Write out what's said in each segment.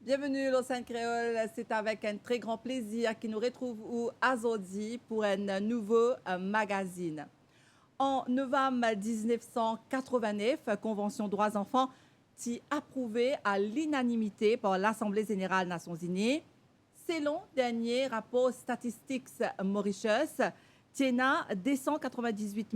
Bienvenue Lausanne Créole, c'est avec un très grand plaisir que nous retrouvons aujourd'hui pour un nouveau magazine. En novembre 1989, Convention droits enfants est approuvée à l'unanimité par l'Assemblée générale des Nations unies. Selon le dernier rapport Statistics Mauritius, Tiena 298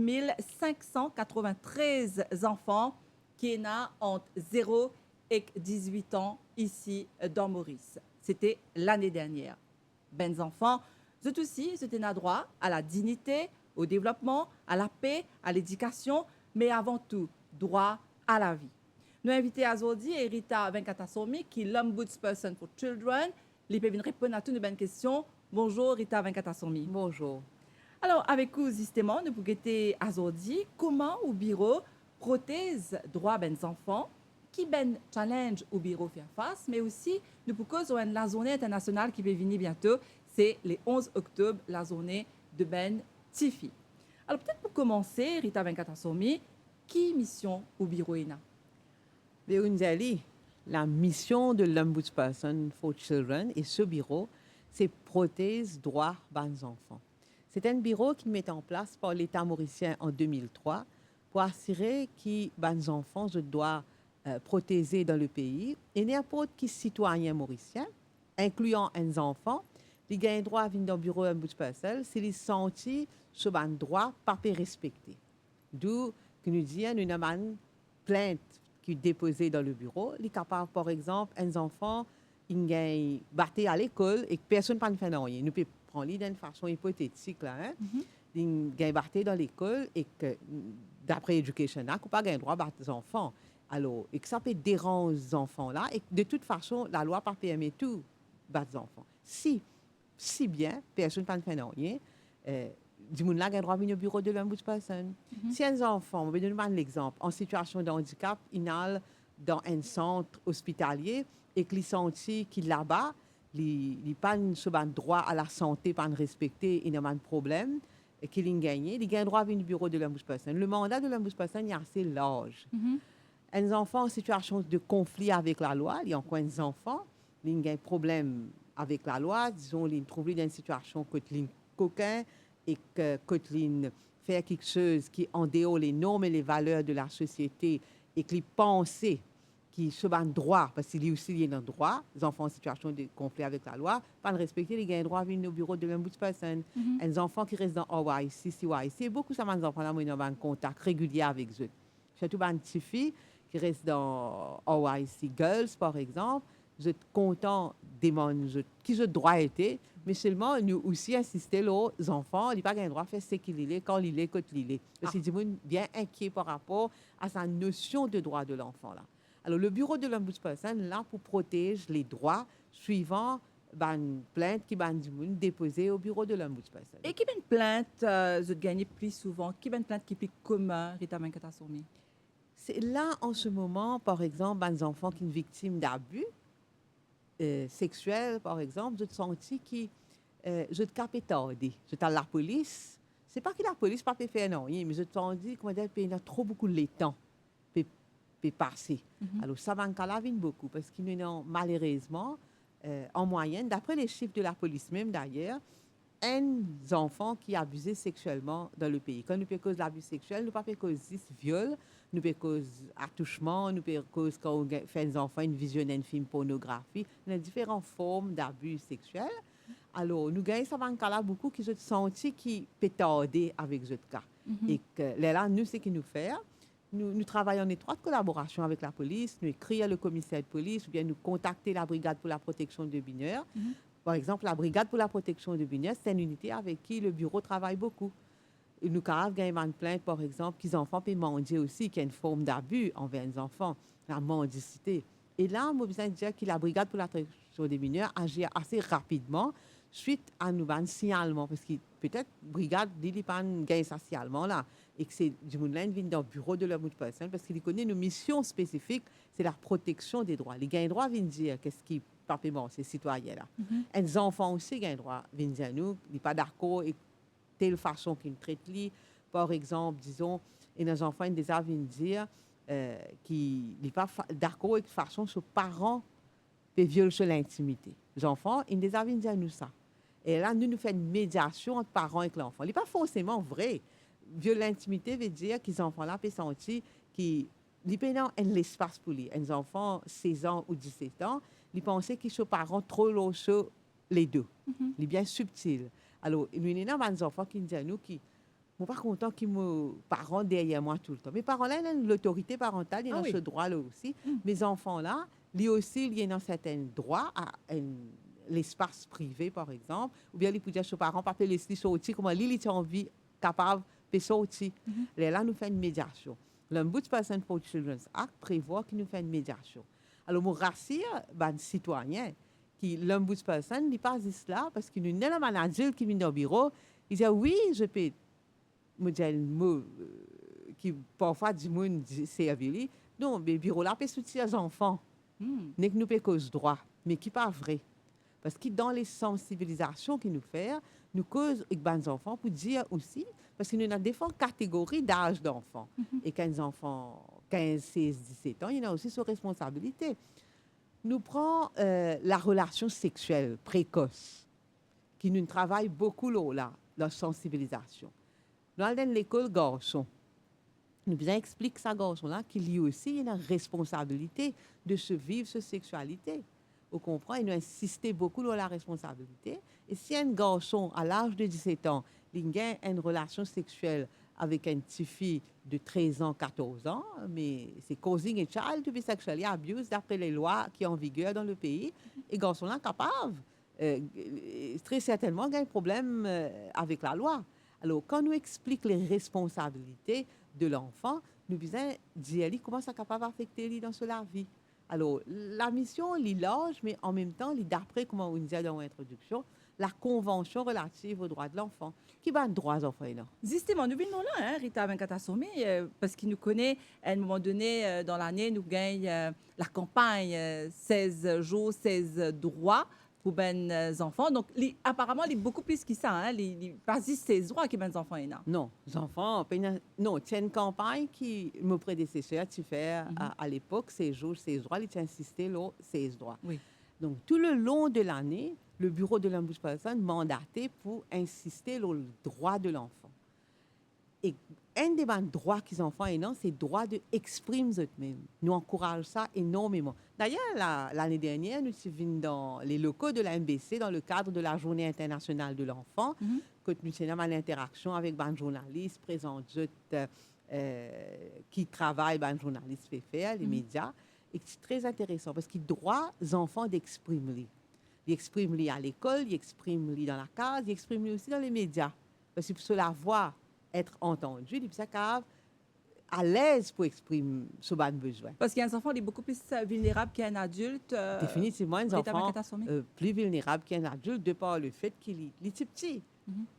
593 enfants qui ont entre 0 et 18 ans ici dans Maurice. C'était l'année dernière. Ben enfants, c'est aussi un droit à la dignité, au développement, à la paix, à l'éducation, mais avant tout, droit à la vie. Nous invitons aujourd'hui Rita Venkatasomi, qui est l'Ombudsperson for Children. Elle peut répondre à toutes nos bonnes questions. Bonjour Rita Venkatasomi. Bonjour. Alors, avec vous, justement, nous pouvons aujourd'hui comment au bureau protège droit des enfants, qui ben challenge au bureau faire face, mais aussi nous pouvons la journée internationale qui va venir bientôt, c'est le 11 octobre, la journée de Ben Tifi. Alors, peut-être pour commencer, Rita Venkatasomi, qui mission au bureau ENA? Béounzali, la mission de l'Ombudsperson for Children et ce bureau, c'est protéger droits des enfants. C'est un bureau qui met en place par l'État mauricien en 2003 pour assurer que les enfants se doivent protéger dans le pays et n'importe qui citoyen mauricien, incluant les enfants, ils ont droit à venir dans le bureau Ombudsperson s'ils ils sentent ce droit pas respecté. D'où que nous disons, nous avons une plainte qui est déposée dans le bureau. Il est capable, par exemple, un enfant il gagne battu à l'école et que personne ne fait rien. Nous pouvons prendre d'une façon hypothétique là. Hein? Il gagne battu dans l'école et que d'après l'éducation, il n'a pas le droit de battre les enfants. Alors, et que ça peut déranger les enfants là et que de toute façon, la loi ne permet pas tout battre les enfants. Si bien, personne ne fait rien. Du monde là a le droit de venir au bureau de l'Ombudsperson. Si un enfant, on va donner un exemple, en situation de handicap, il est dans un centre hospitalier et qu'il senti qu'il là-bas, il n'a pas un droit à la santé, pas respecté, il n'a pas de problème, et qu'il a gagné, il a le droit de venir au bureau de l'Ombudsperson. Le mandat de l'Ombudsperson est assez large. Un enfant en situation de conflit avec la loi, il y a encore un enfant, il a un problème avec la loi, disons, il trouve dans une situation coquin et que Coteline fait quelque chose qui est en dehors des normes et les valeurs de la société et qu'il pense qu'il se bat droit, parce qu'il y a aussi un droit, les enfants en situation de conflit avec la loi, pas de respecter, ils ont un droit à venir au bureau de l'Ombudsperson. Les enfants qui restent dans OYC, CYC, beaucoup de ces enfants-là, ils ont un contact régulier avec eux. Surtout les petites filles qui restent dans OYC Girls, par exemple, vous êtes contents des qui ont droit été, mais seulement nous aussi insister les enfants, ils n'ont pas le droit de faire ce qu'il est, quand il est, quand il est. Parce que c'est bien inquiet par rapport à sa notion de droit de l'enfant là. Alors le bureau de l'Ombudsperson là pour protéger les droits suivant une plainte qui va déposée au bureau de l'Ombudsperson. Et qui est une plainte, je gagne plus souvent, qui est une plainte qui est plus commune, Rita Venkatasomi? C'est là en ce moment, par exemple, des enfants qui sont victimes d'abus sexuels, par exemple, je te senti qui je te capé tardé. Je à la police. C'est pas que la police pas fait faire non, mais je te sens dit comment dire, il y a trop beaucoup de temps peut passer. Alors ça va en vient beaucoup parce qu'il y a malheureusement en moyenne, d'après les chiffres de la police même d'ailleurs, un enfant qui est abusé sexuellement dans le pays. Quand nous peut cause l'abus sexuel, nous pas peut cause viol, nous peut cause attouchement, nous peut cause quand on fait des enfants une visionne un film pornographie, il y a différentes formes d'abus sexuels. Alors, nous gagnons ça là beaucoup qui se senti qui peut tarder avec ce cas. Et que là, nous, ce que nous faisons, nous travaillons en étroite collaboration avec la police, nous écrivons le commissaire de police ou bien nous contacter la brigade pour la protection des mineurs. Par exemple, la brigade pour la protection des mineurs, c'est une unité avec qui le bureau travaille beaucoup. Et nous avons une plainte, par exemple, qu'ils enfants peuvent mendier aussi, qu'il y a une forme d'abus envers les enfants, la mendicité. Et là, on a besoin de dire que la brigade pour la protection des mineurs agit assez rapidement suite à nous un signalement, parce que peut-être la brigade dit pas gagner ça signalement là, et que c'est du monde là qui vient dans le bureau de la personne parce qu'il connaît nos missions spécifiques, c'est la protection des droits. Les gains droits viennent dire qu'est-ce qui pas paiement, ces citoyens là. Les enfants aussi gagnent droit viennent dire nous, ils pas d'accord et telle façon qu'ils traitent lui. Par exemple, disons, et nos enfants ils viennent dire qu'ils n'est pas d'accord avec la façon que ses parents puis viol sur l'intimité. Les enfants, ils nous avaient dit à nous ça. Et là, nous faisons une médiation entre parents et l'enfant. Ce n'est pas forcément vrai. Viol l'intimité veut dire que les enfants-là peuvent sentir qu'ils ont un espace pour lui. Les enfants 16 ans ou 17 ans, ils pensaient qu'ils sont parents trop lourds sur les deux. Il est bien subtil. Alors, il y a des enfants qui nous disent à nous qui ne sont pas contents que mes parents derrière moi tout le temps. Mes parents-là, ils ont l'autorité parentale, ils ont ce droit-là aussi. Mes enfants-là, lui aussi, il y a un certain droit à l'espace privé, par exemple, ou bien ils peuvent dire à ses parents, papa, laisse-lui sortir, comment lui, il a envie, capable de sortir. Et là, nous faisons une médiation. L'Ombudsperson for Children's Act prévoit qu'il nous fait une médiation. Alors, je rassure les citoyens qui l'Ombudsperson n'est pas juste là parce qu'il y a un adulte qui vient au bureau, il dit oui, je peux me dire un mot qui parfois du monde servi. Non, mais le bureau là peut soutenir les enfants. N'est que nous peut cause droit, mais qui pas vrai. Parce que dans les sensibilisations qu'il nous fait, nous cause avec les enfants pour dire aussi, parce qu'il y a différentes catégories d'âge d'enfants. Et quand les enfants 15, 16, 17 ans, il y a aussi ses responsabilités. Nous prenons la relation sexuelle précoce, qui nous travaille beaucoup là, la sensibilisation. Dans l'école garçon, nous bien explique ça garçon-là qu'il y a aussi une responsabilité de se vivre sa sexualité. Vous comprenez? Il nous insistait beaucoup sur la responsabilité. Et si un garçon, à l'âge de 17 ans, il a une relation sexuelle avec une petite fille de 13 ans, 14 ans, mais c'est causing a child to be sexually abused d'après les lois qui sont en vigueur dans le pays. Et le garçon-là capable, très certainement, il a un problème avec la loi. Alors, quand nous expliquons les responsabilités de l'enfant, nous disons dire comment ça est capable d'affecter lui dans sa vie. Alors, la mission, elle est large, mais en même temps, d'après, comment on disait dans l'introduction, la Convention relative aux droits de l'enfant. Qui va droits des enfants là? Justement, nous venons là, hein, Rita Venkatasamy, parce qu'il nous connaît, à un moment donné, dans l'année, nous gagne la campagne 16 jours, 16 droits pour les enfants. Donc, apparemment, il y a beaucoup plus que ça. Hein, pas juste 16 droits que les enfants ont. Non, les enfants, non, c'est une campagne qui, mon prédécesseur, a fait à l'époque, 16 jours, 16 droits, il a insisté sur 16 droits. Oui. Donc, tout le long de l'année, le bureau de l'Ombudsperson mandaté pour insister sur le droit de l'enfant. Et un des droits qu'ils enfants ont, c'est le droit d'exprimer eux-mêmes. Nous encourageons ça énormément. D'ailleurs, l'année dernière, nous sommes dans les locaux de la MBC dans le cadre de la Journée internationale de l'enfant, que nous sommes en interaction avec des journalistes, présents qui travaillent, des journalistes faire, les médias. Et c'est très intéressant parce qu'il droit aux enfants d'exprimer. Ils expriment à l'école, ils expriment dans la case, ils expriment aussi dans les médias. Parce que pour la voix être entendue, ils sont à l'aise pour exprimer ce besoin. Parce qu'il y a un enfant qui est beaucoup plus vulnérable qu'un adulte. Définitivement, un enfant plus vulnérable qu'un adulte de par le fait qu'il est petit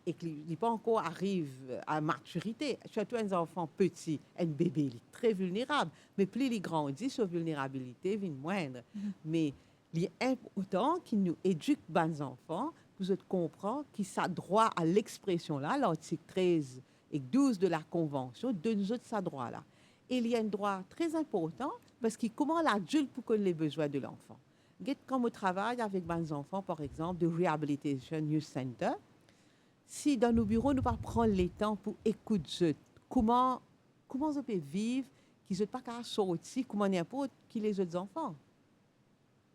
et qu'il n'est pas encore arrive à maturité. Surtout un enfant petit, un bébé, il est très vulnérable. Mais plus il grandit, sa vulnérabilité vient moindre. Mais il est important qu'il nous éduque les enfants pour comprendre qu'ils ont droit à l'expression là, l'article 13 et 12 de la Convention, de nous autres, ça droit-là. Et il y a un droit très important parce qu'il comment l'adulte pour connaître les besoins de l'enfant. Quand on travaille avec des enfants, par exemple, de Rehabilitation Youth Center, si dans nos bureaux, nous ne prenons pas le temps pour écouter comment on peut vivre, qu'ils ne sont pas qu'à sortir, comment n'importe qui les autres enfants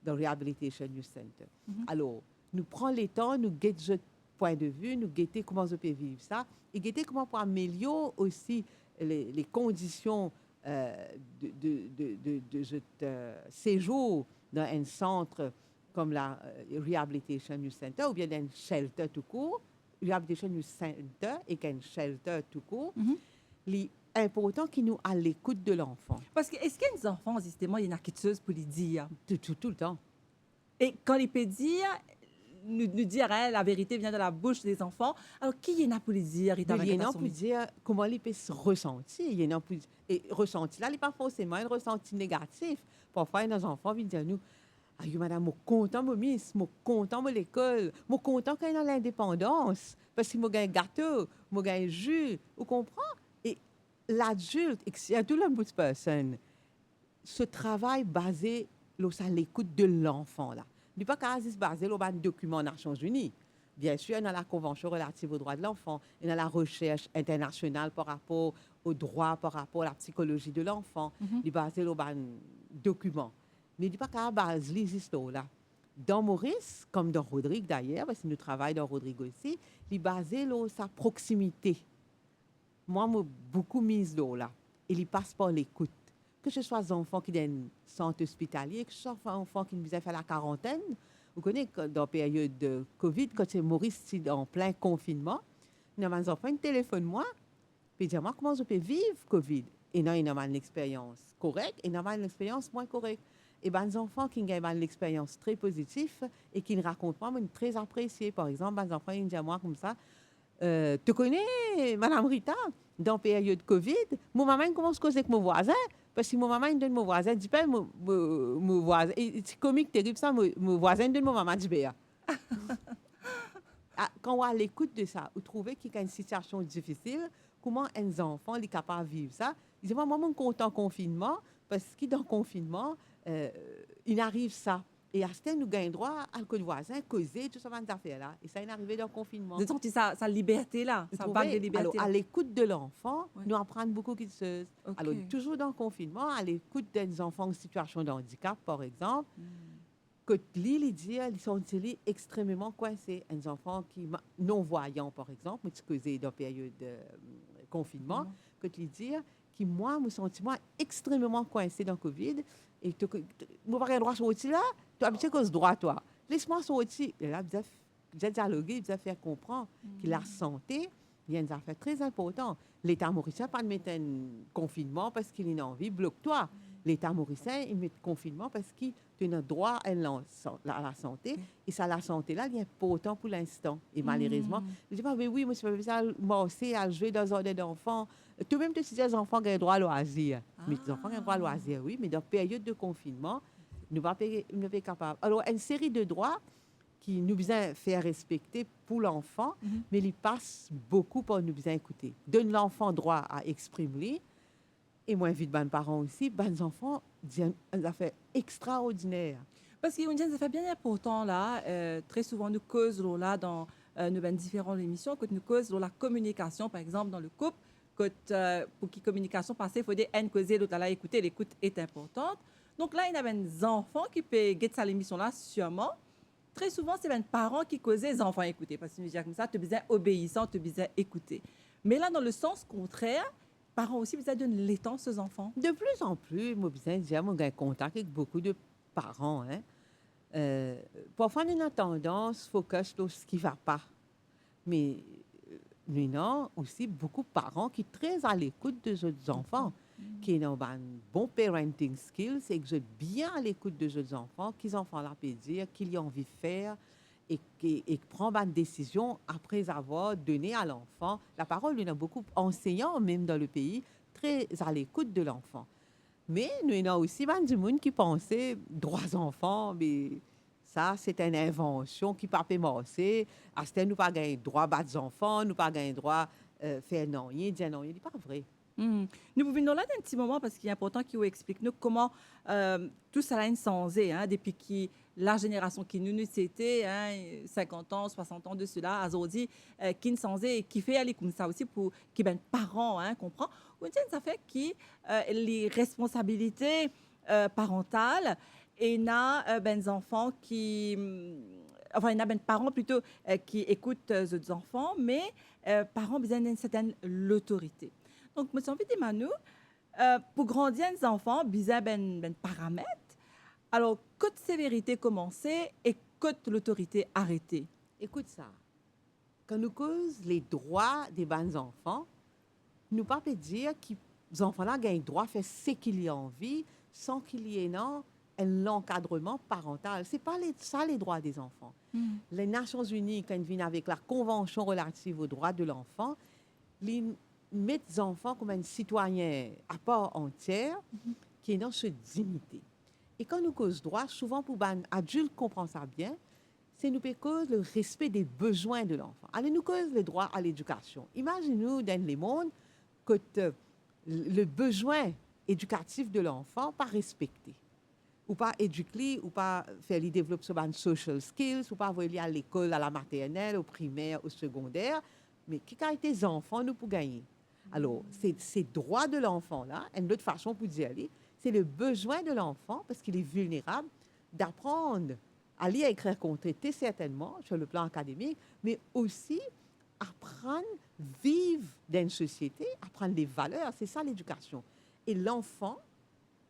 dans Rehabilitation Youth Center. Alors, nous prenons le temps, nous guettons point de vue, nous guetter comment on peut vivre ça, et guetter comment on peut améliorer aussi les conditions de séjour dans un centre comme la Rehabilitation Youth Center ou bien dans un shelter tout court, Rehabilitation Youth Center et qu'un shelter tout court. Il est important qu'ils nous à l'écoute de l'enfant. Parce que est-ce qu'il y a des enfants, justement, il y a une inquiétude pour les dire? Tout le temps. Et quand il peut dire, nous dire hein, la vérité vient de la bouche des enfants. Alors, qui y en a pour les dire? Il y en a pour dire comment il peut se ressentir. Il y en a pour... Et ressenti là, il n'est pas forcément un ressenti négatif. Parfois, nos enfants viennent dire nous, aïe, madame, je suis content de miss, je suis content de l'école, je suis content quand il y a l'indépendance, parce que je gagne un gâteau, je gagne un jus. Vous comprenez? Et l'adulte, et tout l'ombudsperson, ce travail basé à l'écoute de l'enfant là. Du pas qu'à se baser sur un document des Nations Unies. Bien sûr, dans la Convention relative aux droits de l'enfant, et dans la recherche internationale par rapport aux droits, par rapport à la psychologie de l'enfant, il basé sur un document. Mais il pas qu'à base les histoires là. Dans Maurice, comme dans Rodrigue d'ailleurs, parce que nous travaillons dans Rodrigue aussi, il est basé sur sa proximité. Moi, j'ai beaucoup mis là. Et il passe par l'écoute. Que ce soit des enfants qui sont dans un centre hospitalier, que ce soit des enfants qui nous ont fait la quarantaine. Vous connaissez, dans la période de Covid, quand c'est Maurice en plein confinement, il y a des enfants qui téléphonent moi, puis ils disent moi, comment je peux vivre Covid? Et non, il y a une expérience correcte et il y a une expérience moins correcte. Et bien, les enfants qui ont une expérience très positive et qui nous racontent moi, mais très appréciée. Par exemple, les enfants, ils disent à moi comme ça, tu connais Madame Rita, dans la période Covid, mon maman commence à causer avec mon voisin, parce que mon maman il donne mon voisin, dit pas mon voisin, c'est comique terrible ça, mon voisin donne mon maman dit bien. Quand on est à l'écoute de ça, vous trouvez qu'il y a une situation difficile, comment un enfant est capable de vivre ça? Il dit moi, je suis content confinement, parce que dans le confinement, il arrive ça. Et à ce temps, nous gagnons droit à le voisin, causer, tout ça, ces affaires-là. Et ça est arrivé dans le confinement. Vous avez senti sa liberté-là, Vous sa trouvez? vague de liberté. Alors, à l'écoute de l'enfant, Ouais. nous apprenons beaucoup de choses. Ok. Alors, toujours dans le confinement, à l'écoute des enfants en situation de handicap, par exemple, que lui, il dit, ils sont extrêmement coincés. Un enfant qui non-voyant, par exemple, mais qui causait dans la période de confinement, que tu dis, qui, moi, me sens extrêmement coincé dans le Covid. Et je n'ai pas le droit de sortir là, tu as habitué cause droit, toi. Laisse-moi sortir. Et là, j'ai dialogué, j'ai fait comprendre que la santé, il y a une affaire très importante. L'État mauricien pas de mettre un confinement parce qu'il a envie, bloque-toi. L'État mauricien, il met confinement parce qu'il a droit à la santé. Et ça, la santé, là, il est important pour l'instant. Et malheureusement, je dis, mais oui, moi, je peux pas commencer à jouer dans un d'enfants. Toi-même, tu dis, les enfants ont droit à loisir. Mais les enfants ont droit à loisir, oui. Mais dans la période de confinement, nous ne sommes pas capables. Alors, une série de droits qui nous besoin faire respecter pour l'enfant, mais il passe beaucoup pour nous besoin écouter. Donne l'enfant droit à exprimer. Et moi, j'invite les parents aussi, les enfants disent une affaire extraordinaire. Parce qu'il y a une affaire bien important là. Très souvent, nous causons là dans nos différentes émissions, quand nous causons la communication, par exemple, dans le couple, pour que la communication passe, il faut dire un causer, l'autre là écouter. L'écoute est importante. Donc là, il y a des enfants qui peuvent guetter ça l'émission là, sûrement. Très souvent, c'est les parents qui causent les enfants écouter. Parce que nous disons comme ça, tu as besoin obéissant, tu as besoin écouter. Mais là, dans le sens contraire, parents aussi besoin de l'étang aux enfants. De plus en plus, moi, j'ai un contact avec beaucoup de parents. Parfois, on a tendance à focus sur ce qui ne va pas. Mais non, aussi beaucoup de parents qui sont très à l'écoute des autres enfants, qui ont un bon parenting skills et qui sont bien à l'écoute des autres enfants, qu'ils enfants là peuvent dire, qu'ils ont envie de faire et qui prennent une décision après avoir donné à l'enfant la parole. Il y a beaucoup d'enseignants, même dans le pays, très à l'écoute de l'enfant. Mais nous avons aussi du monde qui pensait droits enfants, mais ça, c'est une invention qui ne peut pas marcher. À ce temps, nous n'avons pas droit à battre les enfants, nous n'avons pas droit à faire non, dire non, ce n'est pas vrai. Nous pouvons nous là d'un petit moment parce qu'il est important qu'il vous explique nous comment tout ça est changé depuis que la génération qui nous c'était 50 ans, 60 ans de cela, aujourd'hui qui nous changé et qui fait aller comme ça aussi pour que les parents comprennent. Ça fait que les responsabilités parentales et n'a des enfants qui enfin il y a des parents plutôt qui écoutent les enfants mais parents besoin d'une certaine l'autorité. Donc, je me suis envie de dire, pour grandir les enfants, besoin ben paramètres. Alors, quand sévérité commencer et quand l'autorité arrêter? Écoute ça. Quand nous cause les droits des bons enfants, nous ne pouvons pas dire que les enfants-là ont le droit de faire ce qu'ils ont envie sans qu'il y ait un encadrement parental. Ce n'est pas ça les droits des enfants. Les Nations Unies, quand ils viennent avec la Convention relative aux droits de l'enfant, mettre les enfants comme un citoyen à part entière qui est dans cette dignité. Et quand nous cause droit, souvent pour les adultes comprennent ça bien, c'est nous cause le respect des besoins de l'enfant. Alors nous cause le droit à l'éducation. Imaginez-nous dans le monde que le besoin éducatif de l'enfant pas respecté. ou pas éduquer, ou pas faire les développer sur les social skills, ou pas envoyer à l'école, à la maternelle, au primaire, au secondaire, mais qui a été des enfants nous pour gagner. Alors, ces droits de l'enfant là, une autre façon pour dire, c'est le besoin de l'enfant parce qu'il est vulnérable d'apprendre à lire, écrire, compter, certainement sur le plan académique, mais aussi apprendre, vivre dans une société, apprendre des valeurs, c'est ça l'éducation. Et l'enfant,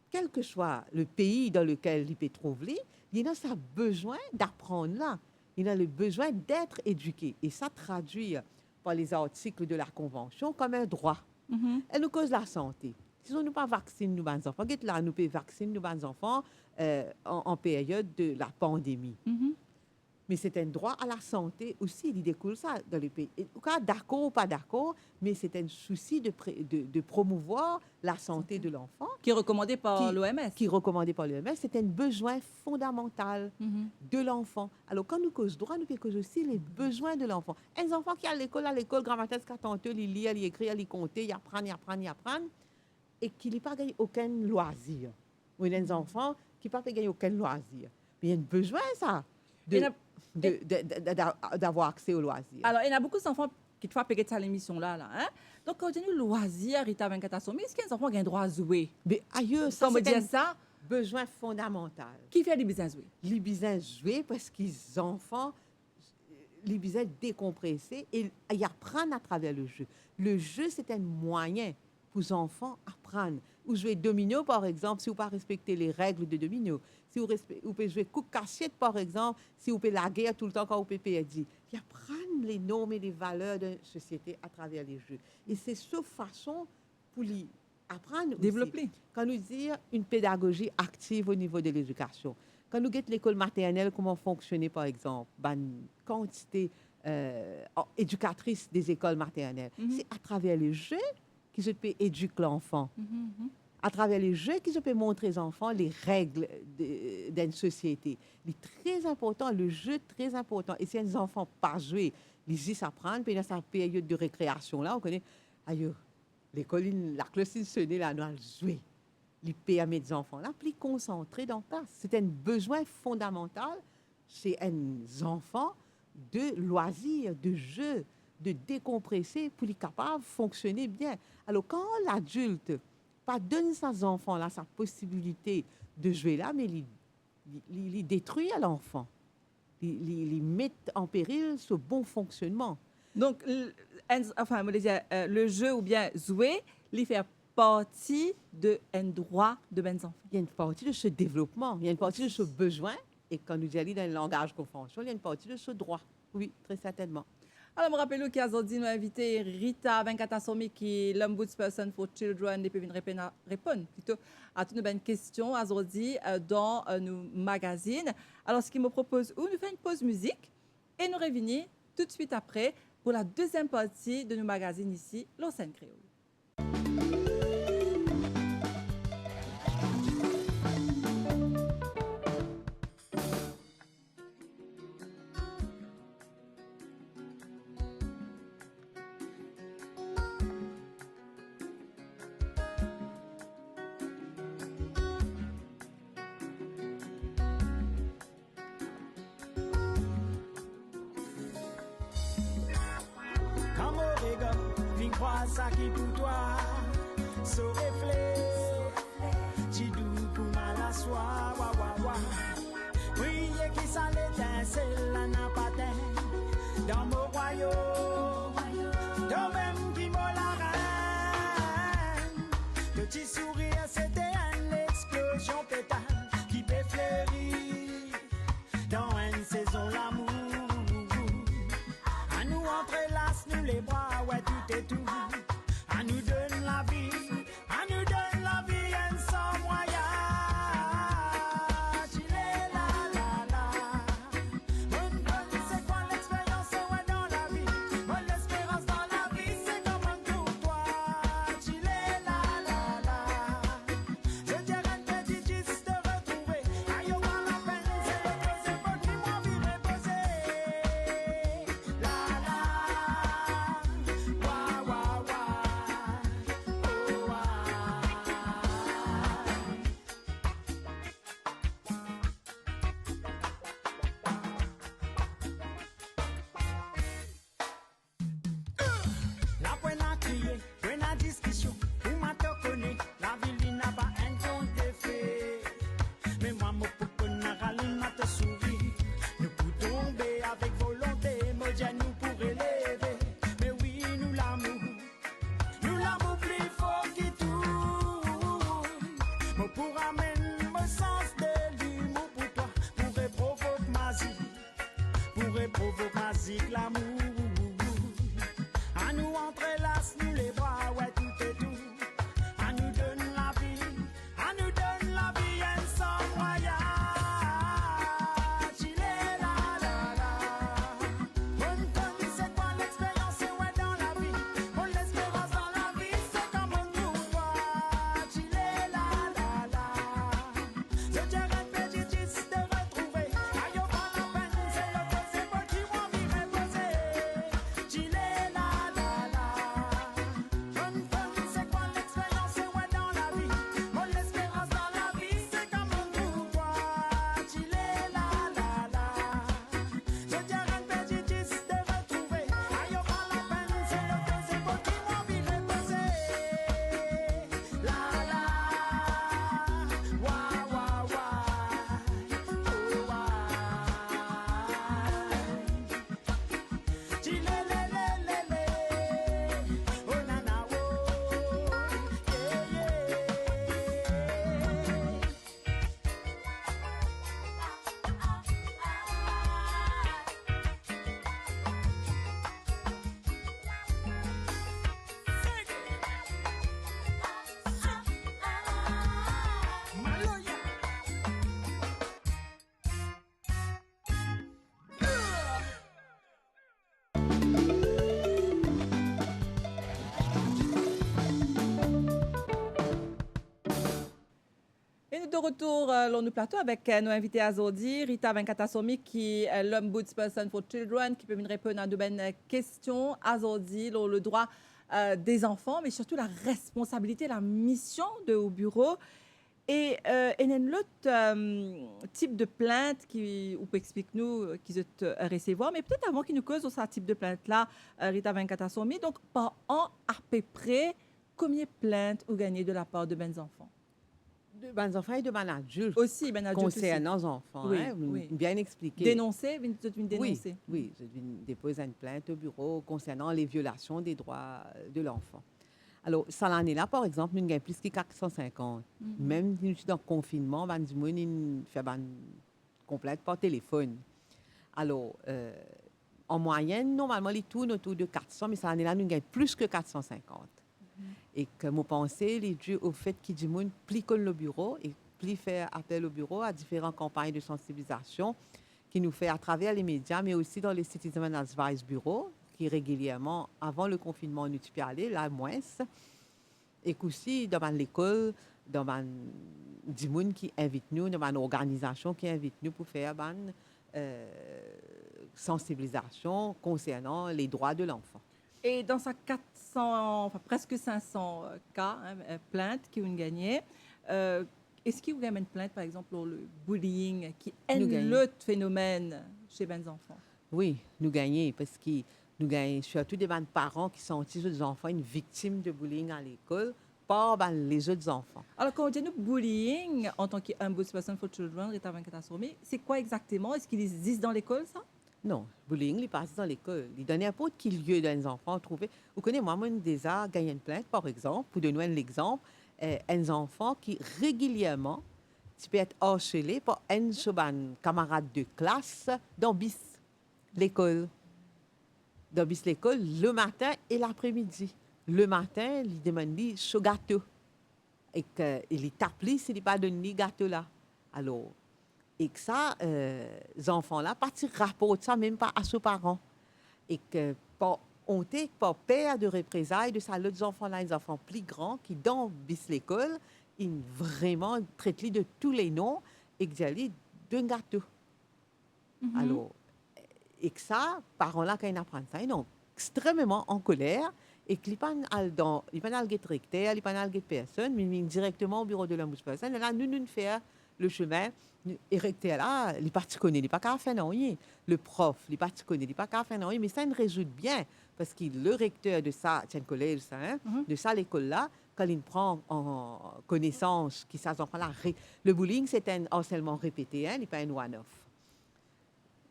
quel que soit le pays dans lequel il peut trouver, il a ça besoin d'apprendre là. Il a le besoin d'être éduqué. Et ça traduit par les articles de la Convention comme un droit. Elle nous cause la santé. Si on ne pas vaccine nos enfants, là, nous pouvons vacciner nos enfants en période de la pandémie. Mais c'est un droit à la santé aussi, il découle ça dans les pays. En tout cas, d'accord ou pas d'accord, mais c'est un souci de promouvoir la santé de l'enfant. Qui est recommandé par l'OMS. Qui est recommandé par l'OMS, c'est un besoin fondamental de l'enfant. Alors, quand nous causons droit, nous causons aussi les besoins de l'enfant. Un enfant qui est à l'école, grammaire, catanteux, il lit, il écrit, il compte, il apprend, et qui n'a pas gagné aucun loisir. Ou un enfant qui n'a pas gagné aucun loisir. Mais il y a un besoin, ça, d'avoir accès aux loisirs. Alors, il y a beaucoup d'enfants qui te font payer cette émission-là. Hein? Donc, quand on dit loisir, Rita 24 Assomi, est-ce qu'un enfant a un droit à jouer? Mais ailleurs, ça, c'est un besoin fondamental. Qui fait les besoins jouer? Les besoins jouer parce qu'ils enfants, les besoins décompressés et ils apprennent à travers le jeu. Le jeu, c'est un moyen pour les enfants apprendre. Ou jouer domino, par exemple, si vous ne pas respecter les règles de domino. Si vous pouvez jouer coup cachette, par exemple, si vous pouvez la guerre tout le temps quand vous pouvez perdre. Ils apprennent les normes et les valeurs de la société à travers les jeux. Et c'est cette façon pour les apprendre développer. Aussi. Quand nous disons une pédagogie active au niveau de l'éducation, quand nous regardons l'école maternelle, comment fonctionner, par exemple, une quantité éducatrice des écoles maternelles, c'est à travers les jeux qui se peut éduquer l'enfant. À travers les jeux qui se peut montrer aux enfants les règles d'une société. C'est très important, le jeu est très important. Et si les enfants pas jouer, ils y s'apprennent, puis dans cette période de récréation là, on connaît, aïe, l'école, la classe sonnée là, nous allons jouer. Les permet des enfants là, plus concentrés dans la classe. C'est un besoin fondamental chez les enfants de loisirs, de jeux, de décompresser pour les capables de fonctionner bien. Alors quand l'adulte pas donne aux enfants là sa possibilité de jouer là, mais il détruit à l'enfant, il met en péril ce bon fonctionnement. Donc, le jeu ou bien jouer, il fait partie d'un droit de ben enfants. Il y a une partie de ce développement, il y a une partie de ce besoin, et quand nous allons dans le langage convention, il y a une partie de ce droit. Oui, très certainement. Alors, je me rappelle qu'aujourd'hui, nous avons invité Rita 24 Assomi, qui est l'Ombudsperson for Children, et puis répondre plutôt à toutes nos questions aujourd'hui dans nos magazines. Alors, ce qui me propose, nous faisons une pause musique et nous revenons tout de suite après pour la deuxième partie de nos magazines ici, l'Océan Créole. Ça qui pour toi, so reflet, tu doux pour mal à soi, wa wa wa. Priez qui ça l'étincelle, la n'a pas dans mon royaume, dans même qui m'a la reine. Petit sourire, c'était une explosion pétale qui peut fleurir dans une saison l'amour. À nous entrelace, nous les bras, ouais, tout est tout. À nous donne la vie, à nous donne la vie, et sans moyen. Chile, la la la. Bonne, c'est quoi l'expérience, ouais, dans la vie? Bonne l'espérance dans la vie, c'est comme un pour toi. Chile, la la la. Je dirais que tu dis de retrouver. Aïe, on va la peine, c'est pour qui moi vie reposer. La la. musique, l'amour. À nous entrelace, nous les bras, ouais, tout et tout. À nous donne la vie, à nous donne la vie, and sans voyage. Il est là, là, là. Bonne conne, c'est quoi l'expérience, ouais, dans la vie. Bon, l'espérance dans la vie, c'est comme un pouvoir. Il est là, là, là. Je dirais préjudice de retrouver. Aïe, pas la peine, c'est le cause, c'est pas qui moi m'y reposer. Il est là, là, là. Bonne conne, c'est quoi l'expérience, ouais, dans la vie. Bon, l'espérance dans la vie, c'est comme un pouvoir. Il est là, là, là. Je dirais préjudice de retrouver. Aïe, pas la peine, c'est le cause, c'est pas qui moi m'y reposer. La, la. Wa, wa, wa. Oh, wa. Chilelelelele. Oh, nana, oh. Yeah, yeah. Maloya. Et nous de retour dans nos plateaux avec nos invités aujourd'hui, Rita Venkatasomi, qui est l'Ombudsperson for Children, qui peut nous répondre à de bonnes questions aujourd'hui sur le droit des enfants, mais surtout la responsabilité, la mission de au bureau. Et il y a un autre type de plainte qui, ou peut expliquer-nous, qui est recevoir, mais peut-être avant qu'il nous cause ce type de plainte-là, Rita Venkatasomi, donc par an à peu près, combien de plaintes vous gagnez de la part de mes enfants? De ben enfants et de ben adultes Aussi, ben adulte aussi. concernant les enfants, Oui, hein, oui. bien expliqué. Dénoncer, vous devez dénoncer. Oui, je dépose une plainte au bureau concernant les violations des droits de l'enfant. Alors, ça l'année là, par exemple, nous avons plus que 450. Même si nous sommes dans le confinement, nous faisons complète par téléphone. Alors, en moyenne, normalement, les tournent autour de 400, mais cette année-là, nous avons plus que 450. Et que mon pensée, les dû au fait qu'il dit moun pli comme le bureau et pli faire appel au bureau à différentes campagnes de sensibilisation qui nous fait à travers les médias, mais aussi dans les Citizen Advice Bureau, qui régulièrement, avant le confinement, nous y aller, là, moins. Et aussi dans l'école, dans des gens qui invitent nous, dans une organisation qui invite nous pour faire sensibilisation concernant les droits de l'enfant. Et dans sa 400, enfin presque 500 cas, plaintes qui ont gagné, est-ce qu'il y a une plainte, par exemple, pour le bullying, qui est l'autre phénomène chez les enfants? Oui, nous gagnons, parce que nous gagnons surtout des parents qui sont des enfants une victime de bullying à l'école par les autres enfants. Alors, quand on dit bullying, en tant qu'Ombudsperson for Children, Rita Venkatasomi, c'est quoi exactement? Est-ce qu'ils existe dans l'école, ça? Non, le bullying, il passe dans l'école. Il donne n'importe quel lieu dans les enfants trouvés. Vous connaissez, moi, déjà gagné une plainte, par exemple, pour donner un exemple, un enfant qui régulièrement tu peux être harcelé par un camarade de classe dans bis l'école. Dans bis l'école, le matin et l'après-midi. Le matin, il demande ce gâteau. Et qu'il tape s'il n'est pas donné ce gâteau là. Alors, et que ça, les enfants-là, partir rapportent ça même pas à ses parents. Et que par honte, par peur de représailles de ça, les enfants-là, les enfants plus grands qui, dans l'école, ils vraiment traitent de tous les noms et qu'ils allaient d'un gâteau. Alors, et que ça, parents-là, quand ils apprennent ça, ils sont extrêmement en colère et qu'ils ne sont pas dans le recteur, ils ne sont pas dans personne, mais directement au bureau de l'Ombudsperson. Et là, nous faisons le chemin. Le recteur là, il n'est pas connu, il n'est pas qu'à faire rien. Le prof, il n'est pas connu, il n'est pas qu'à faire rien. Mais ça, il résout bien parce que le recteur de ça, tiens, collège, ça, hein, de ça, l'école là, quand il prend en connaissance que ça, enfants là, le bullying, c'est un harcèlement répété, hein, il n'est pas un one-off.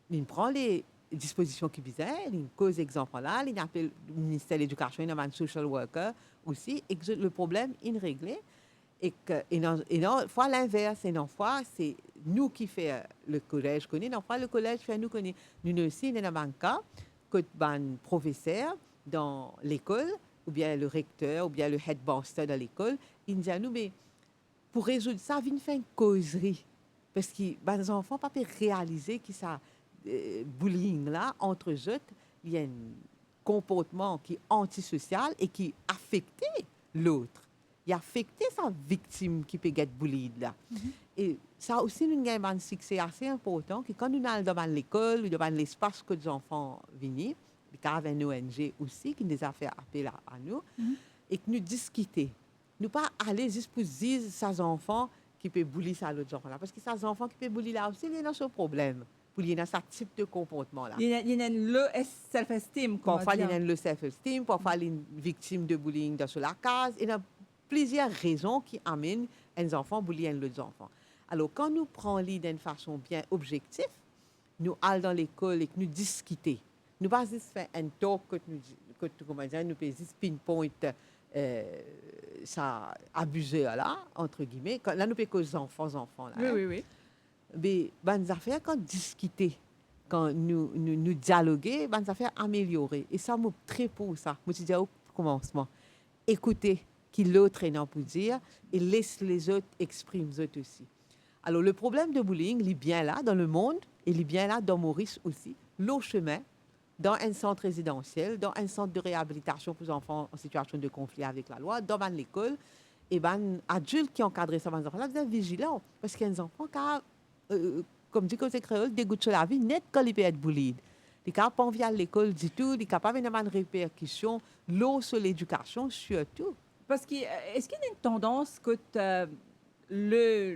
Il prend les dispositions qui visaient, il cause exemple là, il appelle le ministère de l'Éducation, il a un social worker aussi, et le problème, il réglé. Et non, fois l'inverse, et non, fois, c'est nous qui fait le collège connaît, non pas le collège fait nous connaît. Nous aussi, dans un cas, que ban professeur dans l'école, ou bien le recteur, ou bien le headmaster dans l'école, il dit à nous, mais pour résoudre ça, viens faire une causerie. Parce que les enfants ne peuvent pas réaliser que ça, bullying là, entre eux, il y a un comportement qui est antisocial et qui affecte l'autre. Il affecte sa victime qui peut être bullied là. Et ça aussi, nous avons un succès assez important que quand nous allons dans l'école ou dans l'espace que les enfants viennent, il y a une ONG aussi qui nous a fait appel à nous, et que nous discutons. Nous pas aller juste pour dire à ces enfants qui peuvent bullier ça l'autre enfant là. Parce que ces enfants qui peuvent bullier là aussi, il y a ce problème. Il y a ce type de comportement là. Il y a le self-esteem. Parfois, il y a le self-esteem, parfois, il y a une victime de bullying dans la case. Il y a plusieurs raisons qui amènent les enfants à bullier les autres enfants. Alors, quand nous prenons l'idée d'une façon bien objective, nous allons dans l'école et que nous discutons. Nous ne pas juste faire un talk que nous pouvons juste pinpoint ça abusé là, entre guillemets. Là, nous pouvons que enfants là. Oui. Mais les affaires, quand discuter, quand nous dialoguer, les affaires améliorer. Et ça, moi, très pour ça. Moi, je dis au commencement, écoutez qui l'autre est là pour dire et laisse les autres exprimer eux aussi. Alors, le problème de bullying, il est bien là dans le monde et il est bien là dans Maurice aussi. Le chemin, dans un centre résidentiel, dans un centre de réhabilitation pour les enfants en situation de conflit avec la loi, dans l'école, et les adultes qui encadrent ça, les enfants, là, vous êtes vigilants parce qu'il y a des enfants qui, comme dit côté créole, dégoûtent sur la vie, net quand ils peuvent être bullied. Ils n'ont pas envie à l'école du tout, ils n'ont pas de répercussions, l'eau sur l'éducation surtout. Parce que, est-ce qu'il y a une tendance que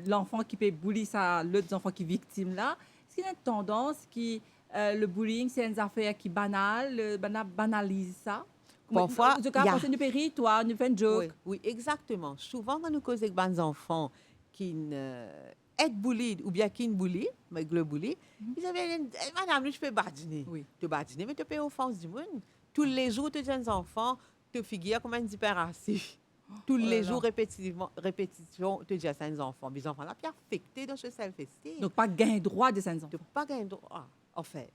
l'enfant qui peut bully l'autre enfant qui est victime là, est-ce qu'il y a une tendance qui le bullying c'est une affaire qui banalise ça? Parfois, il y a une péri, toi, nous fais une joke. Oui, exactement. Souvent quand nous causons avec des enfants qui être bullied ou bien qui ne bully, mais le bully, ils avaient madame, je peux badiner. Oui. Tu badiner, mais tu peux offense du monde. Tous les jours, tu jeunes enfants te figurent comme un hyperactif. Tous les jours, répétition, tu dis à ces enfants. Les enfants là, puis affectés dans ce self-esteem. Donc, pas gain droit de ces enfants. Tu pas gain droit. En fait,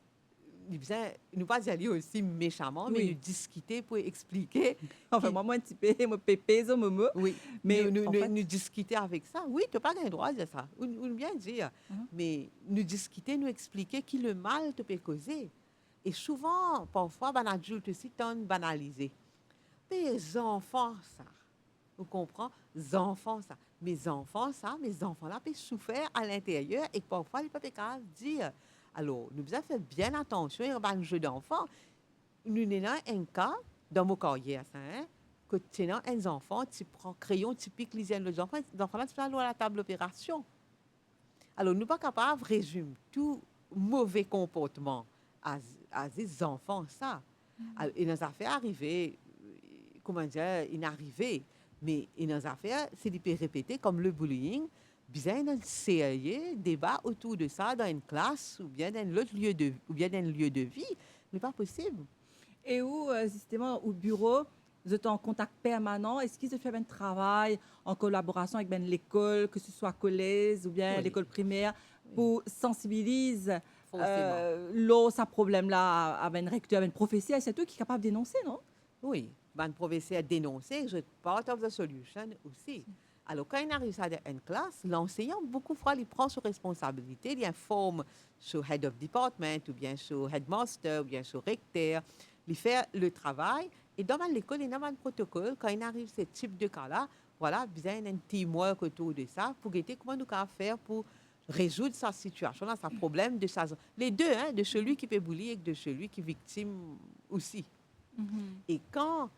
nous pas y aller aussi méchamment, mais nous discuter pour expliquer. Enfin, moi, un petit peu, moi, pépé, ça, momo. Oui, mais nous discuter avec ça. Oui, tu n'as pas gain droit de ça. Ou bien dire. Mais nous discuter, nous expliquer qui le mal te peut causer. Et souvent, parfois, les adultes aussi tendent à banaliser. Mais les enfants, ça. Vous comprenez? Les enfants, ça. Mes enfants là, peuvent souffrir à l'intérieur et parfois, ils peuvent pas dire. Alors, nous devons faire bien attention à un jeu d'enfants. Nous avons un cas dans mon carrière, que tu as un enfant, tu prends crayon, tu piques les enfants là, tu fais à la table d'opération. Alors, nous ne sommes pas capables de résumer tout mauvais comportement à des enfants, ça. Alors, il nous a fait arriver, comment dire, inarrivé. Mais il nous a fait, c'est de répéter comme le bullying, bien un sérieux débat autour de ça dans une classe ou bien dans l'autre lieu de vie, mais pas possible. Et où, justement, au bureau, vous êtes en contact permanent? Est-ce qu'ils se font un travail en collaboration avec l'école, que ce soit collège ou bien l'école primaire, pour sensibiliser ce problème-là avec un recteur, avec un professeur, c'est eux qui sont capables de dénoncer, non? Oui, le professeur a dénoncé, je suis part of the solution aussi. Alors, quand il arrive à une classe, l'enseignant, beaucoup de fois, il prend ses responsabilités, il informe sur head of department, ou bien sur headmaster, ou bien sur recteur, il fait le travail. Et dans l'école, il y a un protocole. Quand il arrive ce type de cas-là, voilà, bien un teamwork autour de ça, pour guetter comment nous pouvons faire pour résoudre sa situation, ce problème de sa... Les deux, de celui qui peut bullier et de celui qui est victime aussi. Et quand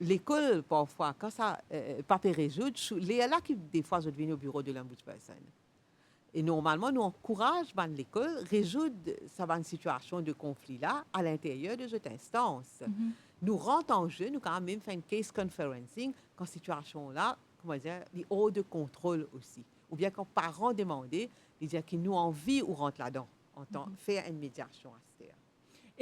l'école, parfois, quand ça pas peut résoudre, les là qui, des fois, je viens au bureau de l'ombudsperson. Et normalement, nous encourageons l'école à résoudre cette situation de conflit-là à l'intérieur de cette instance. Nous rentrons en jeu, nous quand même fait une case conferencing quand cette situation-là, comment dire, est hors de contrôle aussi. Ou bien quand parents demandent, ils disent qu'ils nous envie ou rentrent là-dedans, en temps faire une médiation à ce terme.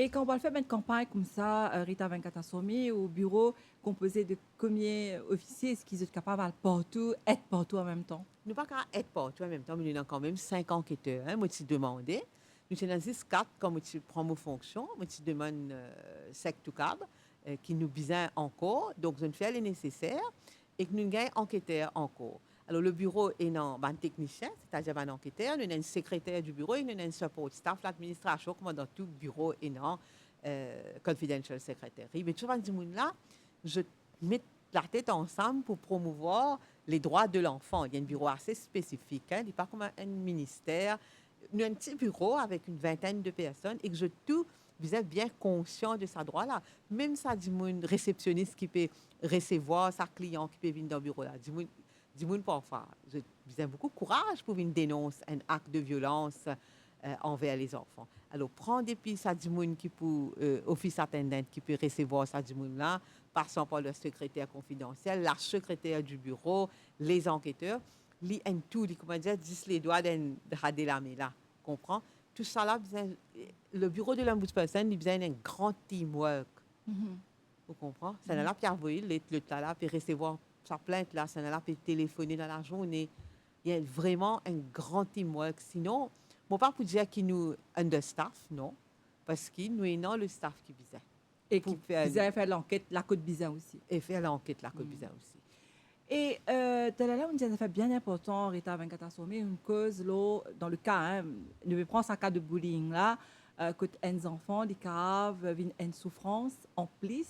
Et quand on va faire une campagne comme ça, Rita Venkatasomi, au bureau composé de combien d'officiers, est-ce qu'ils sont capables de être partout en même temps? Nous pas qu'à être partout en même temps, mais nous avons quand même 5 enquêteurs. Hein. Moi, tu demandé. Nous sommes 4 quand tu prends nos fonctions. Moi, tu demandes sec tout cab, qui nous besoin encore. Donc, je fais les nécessaires et que nous avons enquêteurs encore. Alors, le bureau est un technicien, c'est-à-dire un enquêteur. Nous avons un secrétaire du bureau et nous avons un support staff, l'administration, comme dans tout bureau et non confidential secretary. Mais tout ce monde-là, je mets la tête ensemble pour promouvoir les droits de l'enfant. Il y a un bureau assez spécifique, hein, il n'est pas comme un ministère. Nous avons un petit bureau avec une vingtaine de personnes et que je tout vous êtes bien conscient de sa droit-là. Même ça, dit mon réceptionniste qui peut recevoir sa client qui peut venir dans le bureau-là. Dis-moi parfois, vous avez beaucoup de courage pour venir dénoncer un acte de violence envers les enfants. Alors, prends des pistes à Dimoun qui peut, office attendant qui peut recevoir ça Dimoun-là, passant par le secrétaire confidentiel, la secrétaire du bureau, les enquêteurs, li en tout, comment dire, 10 les doigts de rader la main là. Comprends? Tout ça là, le bureau de l'ombudsperson, il besoin d'un grand teamwork. Vous comprenez? Ça n'a pas pu envoyer le là, puis recevoir sa plainte là, ça n'a pas pu téléphoner dans la journée. Il y a vraiment un grand teamwork. Sinon, je ne pas pour dire qu'il nous understaff, non, parce qu'il nous est le staff qui besoin. Et qui fait l'enquête, la Côte Bizin aussi. Et faire l'enquête, la Côte Bizin aussi. Et là, on dit que ça fait bien important, Rita Venkatasomi, une cause, là, dans le cas, hein, nous prenons un cas de bullying là, que les enfants, les caves, vivent une souffrance en plus,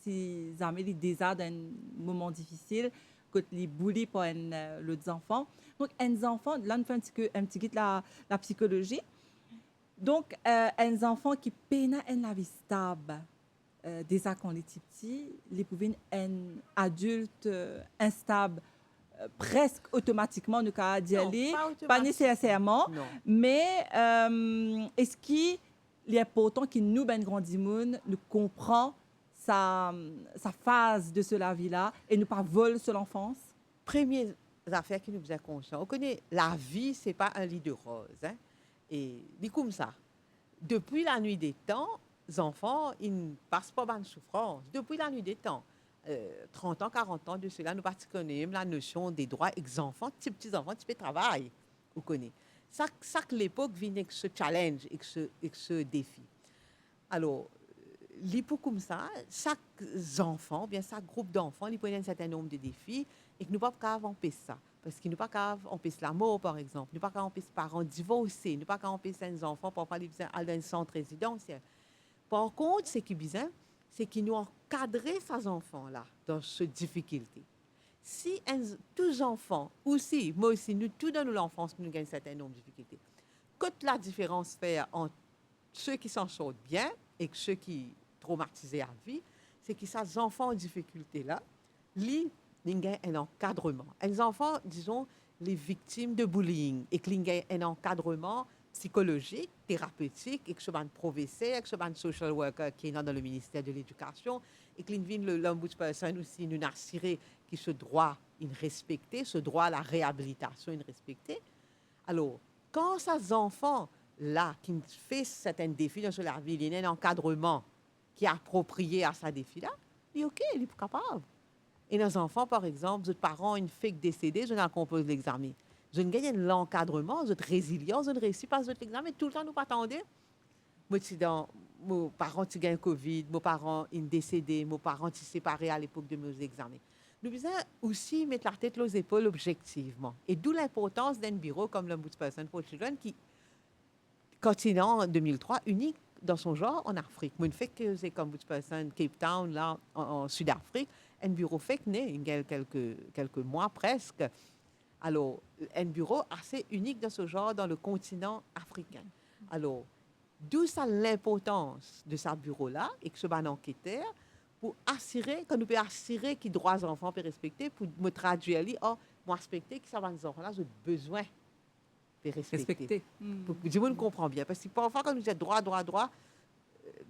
si jamais ils désardent un moment difficile, que les bullies pour les enfants. Donc, les enfants, là, on fait un petit guide la psychologie. Donc, les enfants qui peinent la vie stable, déjà quand on est petit, ils peuvent être un adulte instable presque automatiquement, nous cas d'y aller, pas nécessairement, non. mais est-ce qu'il est important que nous, ben grandissons, nous comprenions sa phase de cela vie-là et ne pas voler sur l'enfance? Première affaire qui nous faisait conscient. On connaît la vie, c'est pas un lit de rose. Hein? Et dit comme ça. Depuis la nuit des temps, les enfants, ils ne passent pas de souffrance. Depuis la nuit des temps, 30 ans, 40 ans de cela, nous connaissons la notion des droits ex-enfants, petits-enfants, petit travail. Vous connaissez. Chaque l'époque vient avec ce challenge, avec ce défi. Alors, pour comme ça, chaque enfant, bien chaque groupe d'enfants, ils prennent un certain nombre de défis et que nous ne pouvons pas empêcher ça. Parce que nous ne pouvons pas empêcher la mort, par exemple. Nous ne pouvons pas empêcher les parents divorcés. Nous ne pouvons pas empêcher les enfants pour aller dans un centre résidentiel. Par contre, ce qui est bizarre, c'est qu'ils nous encadrent ces enfants-là dans cette difficulté. Si tous les enfants, aussi, moi aussi, nous, tous dans l'enfance, nous avons un certain nombre de difficultés. Qu'est-ce la différence fait entre ceux qui s'en sortent bien et ceux qui sont traumatisés à vie, c'est que ces enfants en difficulté-là, ils ont un encadrement. Les enfants, disons, les victimes de bullying, et qu'ils ont un encadrement psychologique, thérapeutique, et que ce soit un professeur, et que ce soit un social worker qui est dans le ministère de l'Éducation, et que l'ombudsperson aussi nous assurer que ce droit est respecté, ce droit à la réhabilitation est respecté. Alors, quand ces enfants-là, qui font certains défis dans leur vie, il y a un encadrement qui est approprié à ce défi-là, il est OK, il est capable. Et nos enfants, par exemple, nos parents, une fille décédée, je n'en compose l'examen. Je ne gagne l'encadrement, je suis résilient, je ne réussis pas l'examen. Tout le temps, nous pas attendre. Moi, mes parents ont gagné Covid, mes parents sont décédés, mes parents sont séparés à l'époque de mes examens. Nous devons aussi mettre la tête aux épaules objectivement. Et d'où l'importance d'un bureau comme l'Ombudsperson for Children qui continue en 2003, unique dans son genre en Afrique. Moi, une fait que c'est comme Ombudsperson Cape Town, là, en Sud-Afrique, un bureau fait que né, il y a quelques mois presque. Alors, un bureau assez unique dans ce genre dans le continent africain. Alors, d'où ça l'importance de ce bureau-là et que ce soit un enquêteur pour assurer, quand nous pouvons assurer que les droits des enfants peuvent respecter, pour me traduire, moi respecter que ça va les enfants-là, j'ai besoin de respecter. Pour que nous comprenions bien. Parce que parfois, quand nous disons droit,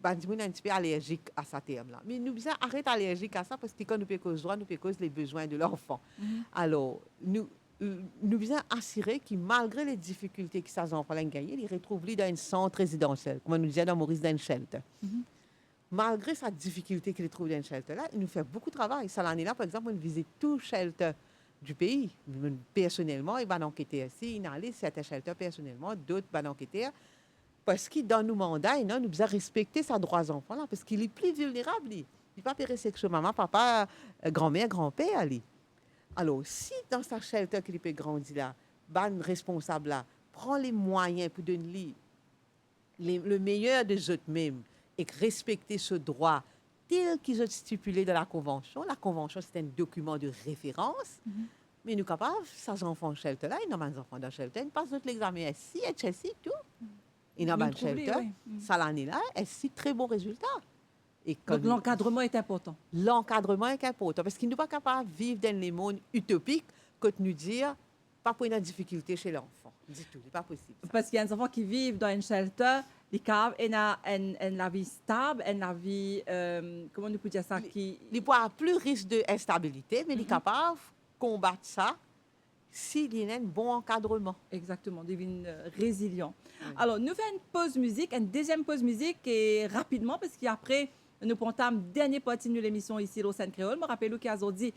ben, nous sommes un petit peu allergiques à ce terme-là. Mais nous devons arrêter allergiques à ça parce que quand nous pouvons cause droit, nous pouvons cause les besoins de l'enfant. Alors, nous nous besoin assurer que malgré les difficultés que ces enfants ont gagnées, ils retrouvent dans un centre résidentiel, comme on nous disait dans Maurice, dans un shelter. Malgré sa difficulté qu'ils trouvent dans un shelter là, il nous fait beaucoup de travail. Cette année-là, par exemple, on visite tout shelter du pays. Personnellement, il va enquêter ici, il a allé certains shelters personnellement, d'autres vont enquêter. Parce que dans nos mandats, nous devons respecter ces droits des enfants là, parce qu'il est plus vulnérable. Il n'est pas péré sexuel, maman, papa, grand-mère, grand-père. Ali. Alors, si dans sa shelter qu'il peut grandir là, ban responsable là, prend les moyens pour donner le meilleur des autres mêmes et respecter ce droit tel qu'ils ont stipulé dans la Convention. La Convention, c'est un document de référence. Mais nous sommes capables, ces enfants shelter là, ils ont des enfants dans shelter, ils passent l'examen SI, HSI, tout. Ils ont un shelter. Ça l'année là, SI, très bon résultat. Et donc l'encadrement est important. L'encadrement est important parce qu'ils ne sont pas capables de vivre dans les mondes utopiques que de nous dire pas pour une difficulté chez l'enfant. Du tout, c'est pas possible. Ça. Parce qu'il y a des enfants qui vivent dans un shelter, ils ont une vie stable, une vie, comment on peut dire ça, ils n'ont plus risque d'instabilité, mais ils sont capables de combattre ça s'il y a un bon encadrement. Exactement, deviennent résilients. Alors, nous faisons une pause musique, une deuxième pause musique, et rapidement, parce qu'après, nous pontons dernière partie de l'émission ici au Scène Créole. Je me rappelle qu'aujourd'hui,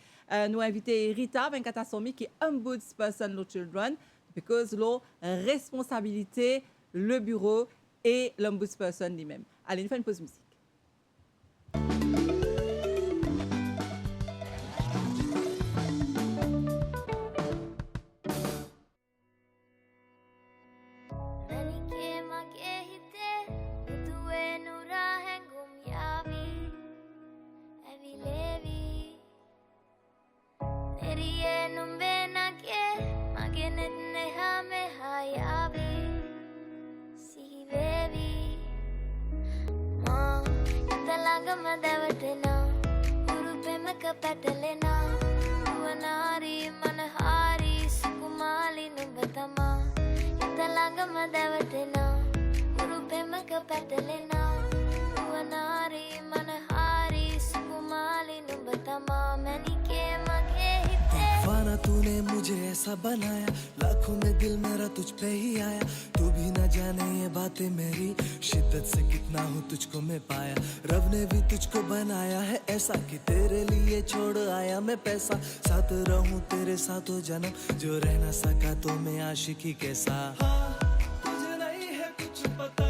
nous invité Rita Venkatasomi, qui est ombudsperson de children, parce que la responsabilité, le bureau et l'ombudsperson lui-même. Allez, nous faisons une pause musique. तूने मुझे ऐसा बनाया, लाखों में दिल मेरा तुझ पे ही आया। तू भी ना जाने ये बातें मेरी शिद्दत से कितना हूँ तुझको मैं पाया। रब ने भी तुझको बनाया है ऐसा कि तेरे लिए छोड़ आया मैं पैसा। साथ रहूं तेरे साथ हो जन्म, जो रह ना सका तो मैं आशिकी कैसा। तुझे नहीं है कुछ पता,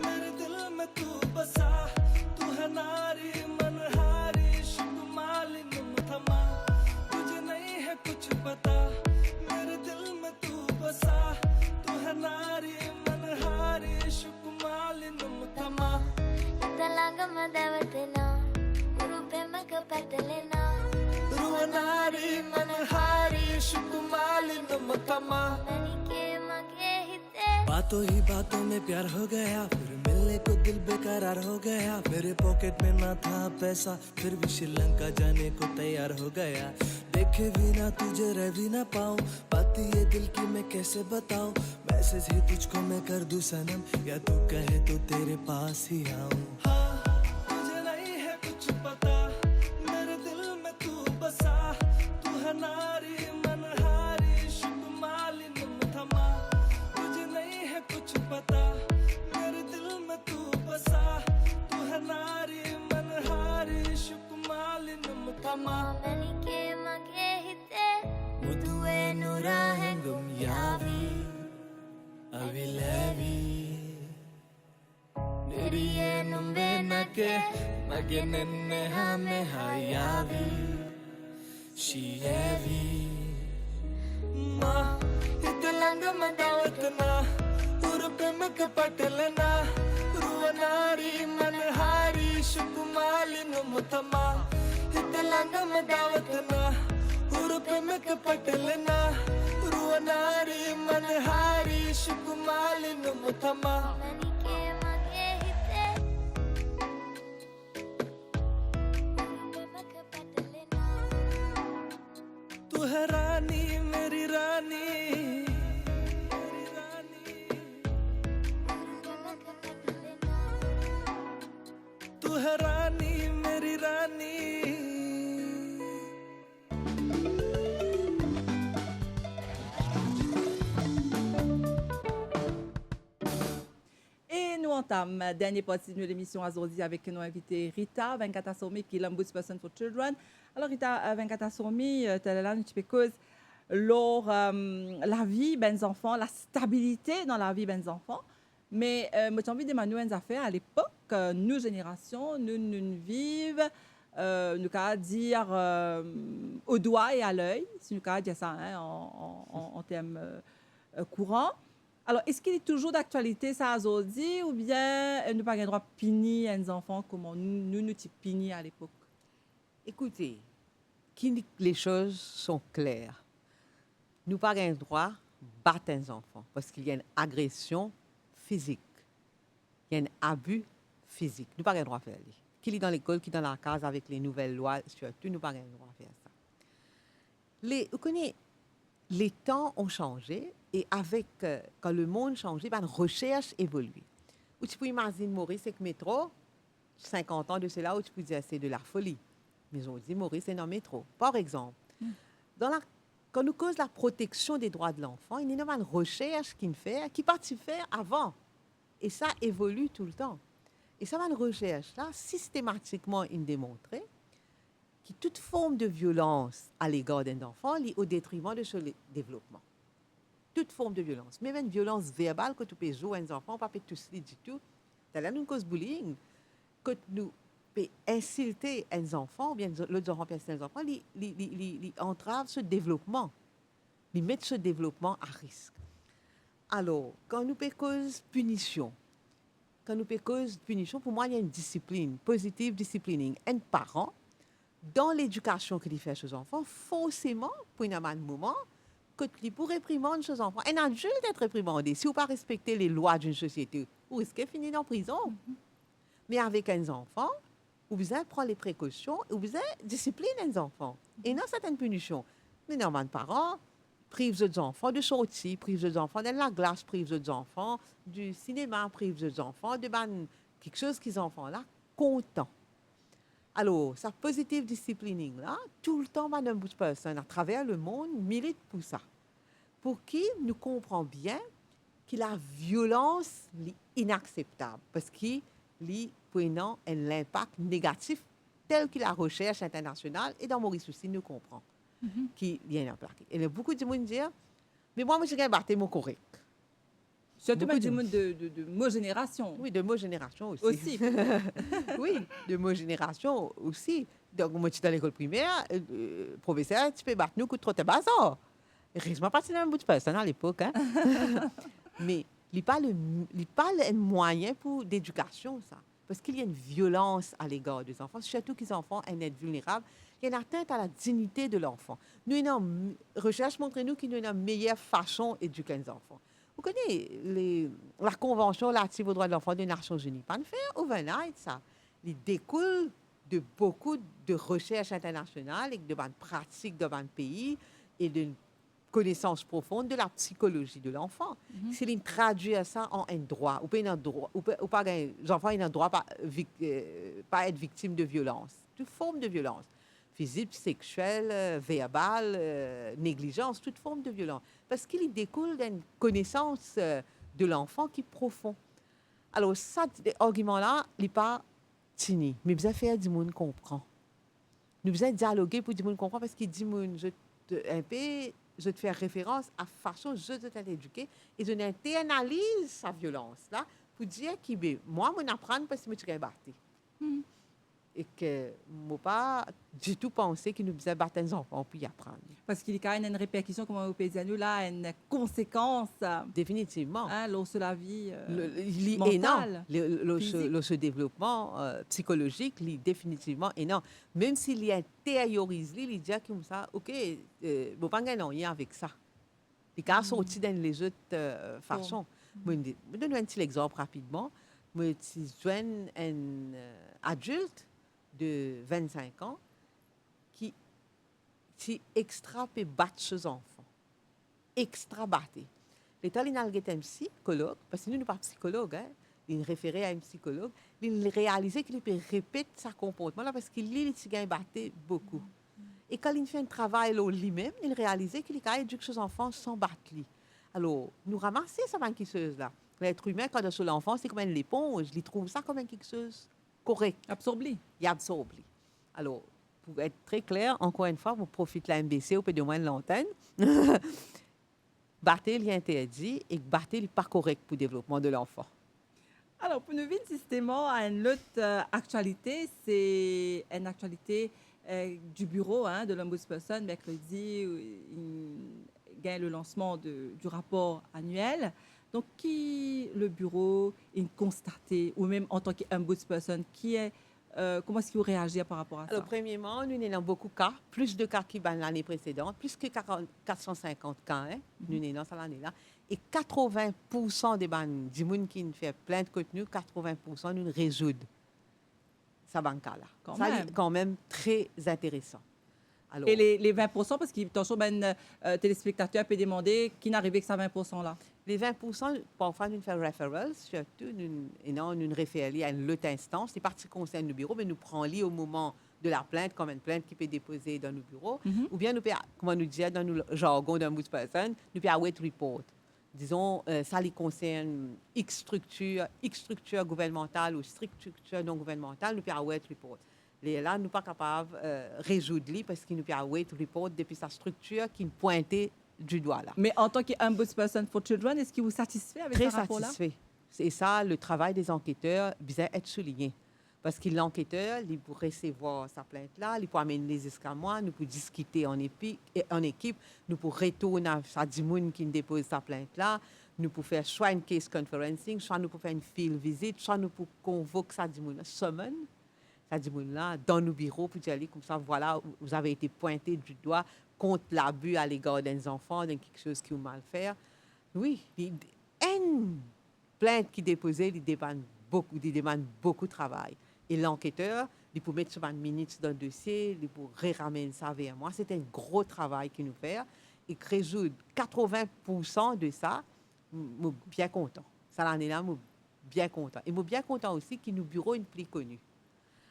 मेरे दिल में तू बसा। तू है नारी मनहारी शुमाली मुथमा। तुझे नहीं है कुछ पता, मेरे दिल में तू बसा। तू है नारी मनहारी शुमाली मुथमा। Talangama dawatina, urupe makapatalena. रुवनारी मनहारी शुमाली मुथमा। Manike magehite. बातों ही बातों में प्यार हो गया, फिर मिलने को दिल बेकरार हो गया। मेरे पॉकेट में ना था पैसा, फिर भी श्रीलंका जाने को तैयार हो गया। देखे भी ना तुझे रह भी ना पाऊं, बात ये दिल की मैं कैसे बताऊं। मैसेज ही तुझको मैं कर दूं सनम, या तू कहे तो तेरे पास ही आऊं। तुझे नहीं है कुछ पता, मेरे दिल में तू बसा। तू है नारी मनहारी शुमाली मुथमा। तुझे नहीं है कुछ पता, मेरे दिल में तू बसा। तू है नारी मनहारी शुमाली मुथमा। Manike magehite. Udue nurahengum yavi avilevi neriye numbe nake magenenne hame hayavi shiyevi ma italanga madawatna urupe makapatalena ruwanari manhari shukumali numutama italanga madawatna urupe makapatalena ruwanari manhari shukumali numutama. Manike magehite. Urupe makapatalena. तू है रानी मेरी रानी, मेरी रानी। Urupe makapatalena. तू है रानी मेरी रानी। entame la dernière partie de l'émission aujourd'hui avec nos invités Rita Venkata Somi, qui est l'Ombudsperson for Children. Alors, Rita Venkata Somi, tu es là, tu peux cause la vie des enfants, la stabilité dans la vie des enfants. Mais moi, j'ai envie de demander une affaire à l'époque, nous, génération, nous vivons, nous pouvons dire au doigt et à l'œil, si nous pouvons dire ça hein, en termes courants. Alors, est-ce qu'il est toujours d'actualité, ça, aujourd'hui, ou bien nous n'avons pas le droit de punir les enfants comme nous puni à l'époque? Écoutez, les choses sont claires. Nous n'avons pas le droit de battre les enfants parce qu'il y a une agression physique. Il y a un abus physique. Nous n'avons pas le droit de faire ça. Qui est dans l'école, qui est dans la case avec les nouvelles lois, surtout, nous n'avons pas le droit de faire ça. Vous connaissez, les temps ont changé et avec, quand le monde change, la recherche évolue. Où tu peux imaginer Maurice avec métro, 50 ans de cela, où tu peux dire c'est de la folie. Mais on dit Maurice c'est dans le métro. Par exemple, quand nous cause la protection des droits de l'enfant, il y a une recherche qui partit faire avant. Et ça évolue tout le temps. Et ça, une recherche-là, systématiquement, il démontré que toute forme de violence à l'égard d'un enfant est au détriment de son développement. Toute forme de violence. Même une violence verbale que tu peux jouer à un enfant, pas tout cela du tout. C'est là une cause bullying. Que nous peut insulter un enfant, ou bien l'autre enfant peut insulter un enfant, il entrave ce développement. Il met ce développement à risque. Alors, quand nous peut cause punition, pour moi, il y a une discipline, positive disciplining. Un parent, dans l'éducation qu'il fait à ses enfants, forcément, pour un moment, que pour réprimander ses enfants, un adulte est réprimandé. Si vous ne respectez pas les lois d'une société, vous risquez de finir en prison. Mais avec un enfant, vous avez prendre les précautions, vous avez discipliner les enfants. Et non, certaines punitions. Mais normalement, parents privent les enfants de sortie, privent les enfants de la glace, privent les enfants du cinéma, privent les enfants de quelque chose qu'ils enfants là contents. Alors, ça positive disciplining là, tout le temps, madame Ombudsperson, à travers le monde, milite pour ça. Pour qui nous comprend bien que la violence est inacceptable, parce qu'il est prenant un impact négatif tel que la recherche internationale et dans Maurice aussi nous comprend qu'il y a un impact. Et il y a beaucoup de monde qui disent, mais moi, je vais battre mon correct. Surtout du monde de ma génération. Oui, de ma génération aussi. Aussi. Oui, de ma génération aussi. Donc, moi, je suis dans l'école primaire, professeur, tu peux battre nous contre tes bazar. Heureusement, pas si un bout de personne à l'époque. Hein? Mais il n'y a pas un moyen pour d'éducation, ça. Parce qu'il y a une violence à l'égard des enfants, surtout qu'ils enfants sont vulnérables. Il y a une atteinte à la dignité de l'enfant. Nous, une recherche montre nous qu'il y a une meilleure façon d'éduquer les enfants. Vous connaissez la Convention relative aux droits de l'enfant des Nations Unies. Pas de faire overnight, ça. Il découle de beaucoup de recherches internationales et de bonnes pratiques dans un pays et d'une connaissance profonde de la psychologie de l'enfant. S'il Si traduit ça en un droit, ou pas les enfants ont un droit pas être victime de violence, toute forme de violence. Physique, sexuelle, verbale, négligence, toute forme de violence. Parce qu'il découle d'une connaissance de l'enfant qui est profonde. Alors, ça, cet argument-là, il n'est pas tini. Mais vous avez fait du monde comprend. Nous avons dialogué pour du monde comprend parce qu'il dit, je te fais référence à la façon dont je t'ai éduqué et je internalise sa violence-là pour dire que moi, je apprends parce que je suis battu. Et que je n'ai pas du tout pensé que nous devons battre les enfants pour y apprendre. Parce qu'il y a quand même une répercussion, comme on peut dire, là, une conséquence. Définitivement. Lors de la vie il est mentale, énorme. Ce développement psychologique, il est définitivement énorme. Même s'il y intériorise, il dit comme ça, OK, je ne peux pas gagner avec ça. Il est sorti dans les autres façons. Je vais donner un petit exemple rapidement. Je suis un adulte de 25 ans qui extra peut battre ses enfants. Extra battre. L'État, il a un psychologue, parce que nous ne sommes pas psychologues, hein? Il référait à un psychologue, il réalisait qu'il peut répéter sa comportement là parce qu'il a battu beaucoup. Et quand il fait un travail lui-même, il réalisait qu'il a éduqué ses enfants sans battre. Alors, nous ramassons cette banquiseuse-là. L'être humain, quand on est sur l'enfant, c'est comme une éponge. Il trouve ça comme quelque chose correct. Absorbé. Il absorbe. Alors, pour être très clair, encore une fois, vous profitez de la MBC au peu de moins de l'antenne. Battre est interdit et battre n'est pas correct pour le développement de l'enfant. Alors, pour nous venir justement à une autre actualité, c'est une actualité du bureau de l'Ombudsperson. Mercredi, il gagne le lancement du rapport annuel. Donc, qui le bureau a constaté, ou même en tant qu'Ombudsperson, comment est-ce qu'il faut réagir par rapport à ça? Alors, premièrement, nous avons beaucoup de cas, plus de cas que l'année précédente, plus que 450 cas, hein, nous avons cette année-là. Et 80% des gens qui font plein de contenu, 80% nous résoudent ça banca-là. Ça, c'est quand même très intéressant. Alors, Et les 20%, parce qu'il attention, téléspectateur peut demander qui n'arrive que ça 20%-là. les 20%, parfois, nous faisons referrals, surtout, nous référons à une autre instance. Les parties concernent le bureau, mais nous prenons au moment de la plainte, comme une plainte qui peut déposer dans nos bureaux. Ou bien, nous pouvons, comme on nous dit dans le jargon d'un Ombudsperson, nous pouvons wait report. Disons, ça les concerne X structure gouvernementale ou structure non gouvernementale, nous pouvons wait report. Là, nous ne sommes pas capables de résoudre parce qu'il nous pouvons wait report depuis sa structure qui nous pointait du doigt là. Mais en tant qu'Ombudsperson for Children, est-ce que vous satisfait avec Très ce rapport-là? satisfait. C'est ça, le travail des enquêteurs besoin être souligné. Parce que l'enquêteur, il peut recevoir sa plainte-là, il peut amener les escamois, nous pouvons discuter en équipe, nous pouvons retourner à sa dimoun qui dépose sa plainte-là, nous pouvons faire soit une case conferencing, soit nous pouvons faire une field visit, soit nous pouvons convoquer sa dimoun, summon sa dimoun-là dans nos bureaux pour dire comme ça, voilà, vous avez été pointé du doigt contre l'abus à l'égard des enfants, dans quelque chose qui est mal fait. Oui, une plainte qui est déposée, il demande beaucoup de travail. Et l'enquêteur, il peut mettre sur une minute dans le dossier, il peut ramener ça vers moi. C'est un gros travail qu'il nous fait. Et résoudre 80% de ça, je suis bien content. Ça, l'année-là, je suis bien content. Et je suis bien content aussi que nos bureaux soient plus connus.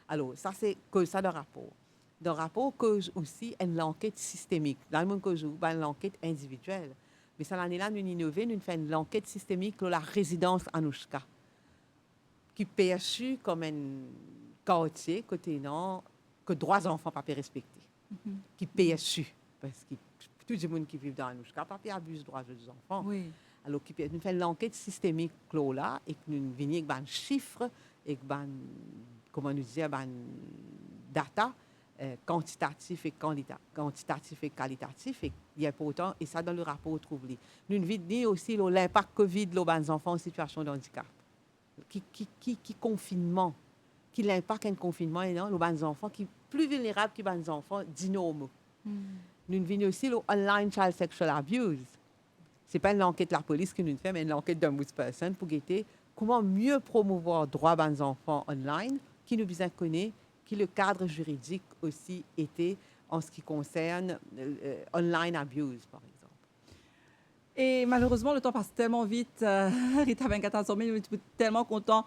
Alors, ça, c'est que ça, le rapport. Dans le rapport, cause aussi une enquête systémique. Dans le monde que je une enquête individuelle. Mais ça, l'année-là, nous innovons, nous faisons une enquête systémique sur la résidence Anouchka, qui est perçue comme un quartier côté non, que droits des enfants pas respectés. Qui est perçu. Parce que tout le monde qui vit dans Anouchka pas abuse des droits des enfants. Oui. Alors, nous faisons l'enquête systémique là et que nous venons avec des chiffres et comment nous dire, data quantitatif et qualitatif. Et il y a pourtant, et ça dans le rapport, trouve-le. Nous venons aussi l'impact COVID des enfants en situation de handicap. Qui confinement, qui l'impact un confinement et non, les enfants qui sont plus vulnérables que les enfants dynamo. Nous venons aussi l'online child sexual abuse. Ce n'est pas une enquête de la police que nous faisons, mais une enquête d'un Ombudsperson pour guetter comment mieux promouvoir le droit des enfants online, qui nous besoin connaître, qui le cadre juridique aussi était en ce qui concerne online abuse, par exemple. Et malheureusement, le temps passe tellement vite. Rita 24 nous sommes tellement contents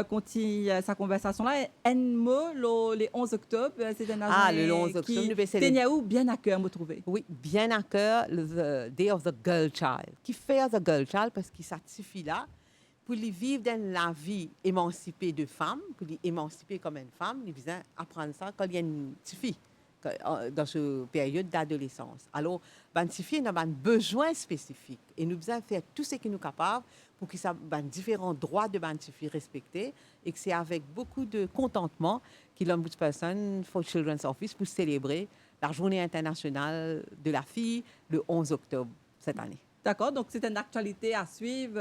continuer sa conversation-là. Un mot, le 11 octobre, c'est un le 11 octobre, nous qui tenait bien à cœur, me trouver. Oui, bien à cœur, le Day of the Girl Child. Qui fait the Girl Child parce qu'il s'actifie là pour les vivre dans la vie émancipée de femme, pour les émanciper comme une femme, ils besoin apprendre ça quand il y a une petite fille dans cette période d'adolescence. Alors, les petites filles ont un besoin spécifique et nous devons faire tout ce qui nous est capable pour qu'ils aient différents droits de petites filles respectés et que c'est avec beaucoup de contentement que l'Ombudsperson for Children's Office pour célébrer la Journée internationale de la fille le 11 octobre cette année. D'accord, donc c'est une actualité à suivre.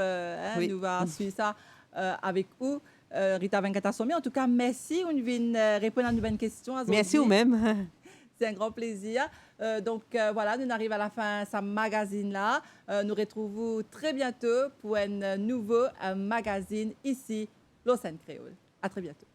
Oui. Nous allons suivre ça avec vous, Rita Venkatasomi. En tout cas, merci. On vient répondre à une bonne question. Merci vous-même. C'est un grand plaisir. Donc voilà, nous arrivons à la fin de ce magazine-là. Nous retrouvons très bientôt pour un nouveau magazine ici, Lausanne Créole. À très bientôt.